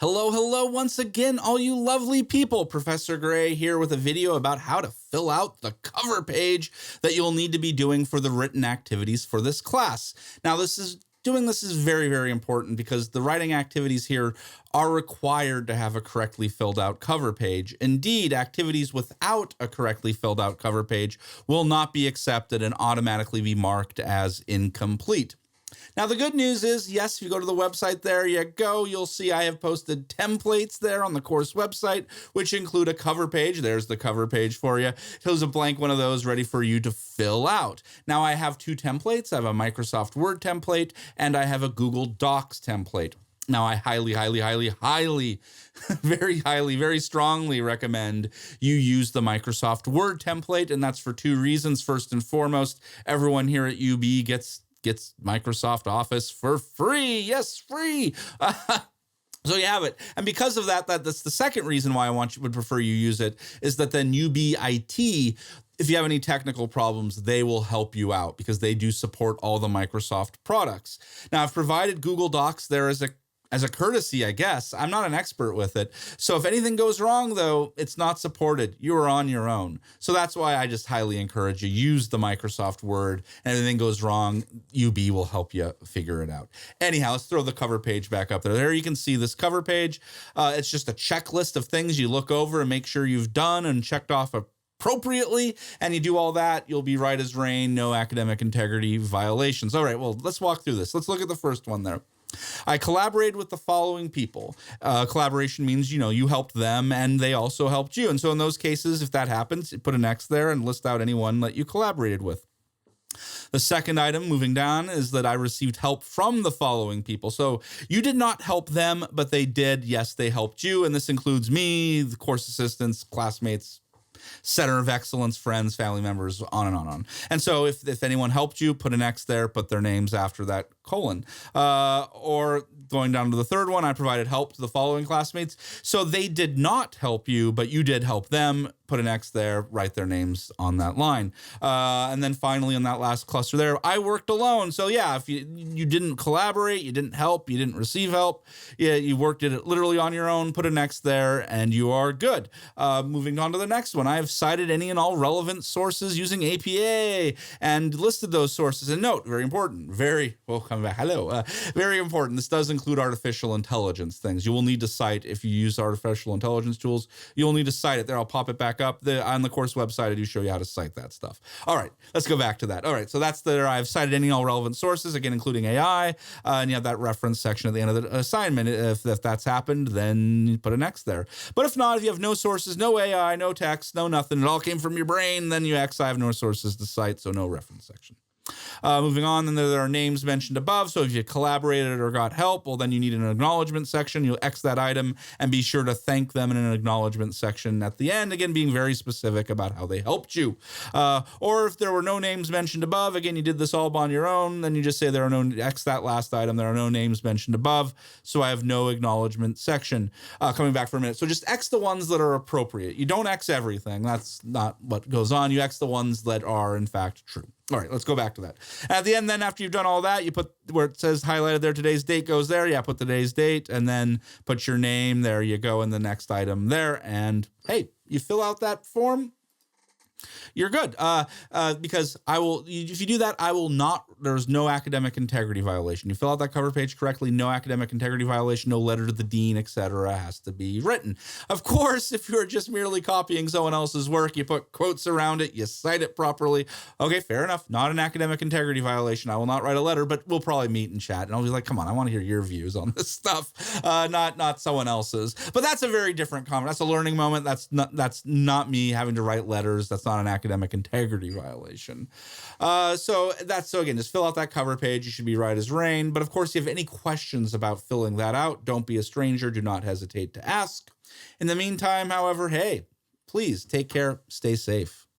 Hello, hello once again, all you lovely people. Professor Gray here with a video about how to fill out the cover page that you'll need to be doing for the written activities for this class. Now, this is very, very important because the writing activities here are required to have a correctly filled out cover page. Indeed, activities without a correctly filled out cover page will not be accepted and automatically be marked as incomplete. Now, the good news is, yes, if you go to the website, there you go. You'll see I have posted templates there on the course website, which include a cover page. There's the cover page for you. Here's a blank one of those ready for you to fill out. Now, I have two templates. I have a Microsoft Word template, and I have a Google Docs template. Now, I very strongly recommend you use the Microsoft Word template, and that's for two reasons. First and foremost, everyone here at UB gets Microsoft Office for free. Yes, free. So you have it. And because of that, that's the second reason why would prefer you use it, is that then UBIT, if you have any technical problems, they will help you out because they do support all the Microsoft products. Now, I've provided Google Docs there as a courtesy, I guess. I'm not an expert with it. So if anything goes wrong, though, it's not supported. You are on your own. So that's why I just highly encourage you, use the Microsoft Word. And if anything goes wrong, UB will help you figure it out. Anyhow, let's throw the cover page back up there. There you can see this cover page. It's just a checklist of things you look over and make sure you've done and checked off appropriately, and you do all that, you'll be right as rain, no academic integrity violations. All right, well, let's walk through this. Let's look at the first one there. I collaborated with the following people. Collaboration means, you helped them and they also helped you. And so in those cases, if that happens, put an X there and list out anyone that you collaborated with. The second item, moving down, is that I received help from the following people. So you did not help them, but they did. Yes, they helped you. And this includes me, the course assistants, classmates, Center of Excellence, friends, family members, on and on and on. And so if anyone helped you, put an X there, put their names after that colon. Or going down to the third one, I provided help to the following classmates. So they did not help you, but you did help them. Put an X there, write their names on that line. And then finally in that last cluster there, I worked alone. So yeah, if you didn't collaborate, you didn't help, you didn't receive help, yeah, you worked it literally on your own, put an X there, and you are good. Moving on to the next one, I have cited any and all relevant sources using APA and listed those sources. And note, very important, very important. This does include artificial intelligence things. You will need to cite, if you use artificial intelligence tools, you'll need to cite it there. I'll pop it back up on the course website. I do show you how to cite that stuff. All right, let's go back to that. All right, so that's there. I've cited any and all relevant sources, again, including AI, and you have that reference section at the end of the assignment. If that's happened, then you put an X there. But if not, if you have no sources, no AI, no text, no nothing, it all came from your brain, then you X, I have no sources to cite, so no reference section. Moving on, then there are names mentioned above. So if you collaborated or got help, well, then you need an acknowledgement section. You'll X that item and be sure to thank them in an acknowledgement section at the end. Again, being very specific about how they helped you. Or if there were no names mentioned above, again, you did this all on your own, then you just say there are no, X that last item, there are no names mentioned above, so I have no acknowledgement section. Coming back for a minute. So just X the ones that are appropriate. You don't X everything. That's not what goes on. You X the ones that are, in fact, true. All right, let's go back to that. At the end, then, after you've done all that, you put where it says highlighted there, today's date goes there. Yeah, put today's date, and then put your name. There you go, in the next item there. And hey, you fill out that form, you're good. Because if you do that, there's no academic integrity violation. You fill out that cover page correctly, no academic integrity violation, no letter to the dean, etc. has to be written. Of course, if you're just merely copying someone else's work, you put quotes around it, you cite it properly. Okay, fair enough. Not an academic integrity violation. I will not write a letter, but we'll probably meet and chat. And I'll be like, come on, I want to hear your views on this stuff, not someone else's. But that's a very different comment. That's a learning moment. That's not me having to write letters. That's not an academic integrity violation. So again, just fill out that cover page. You should be right as rain. But of course, if you have any questions about filling that out, don't be a stranger. Do not hesitate to ask. In the meantime, however, hey, please take care. Stay safe.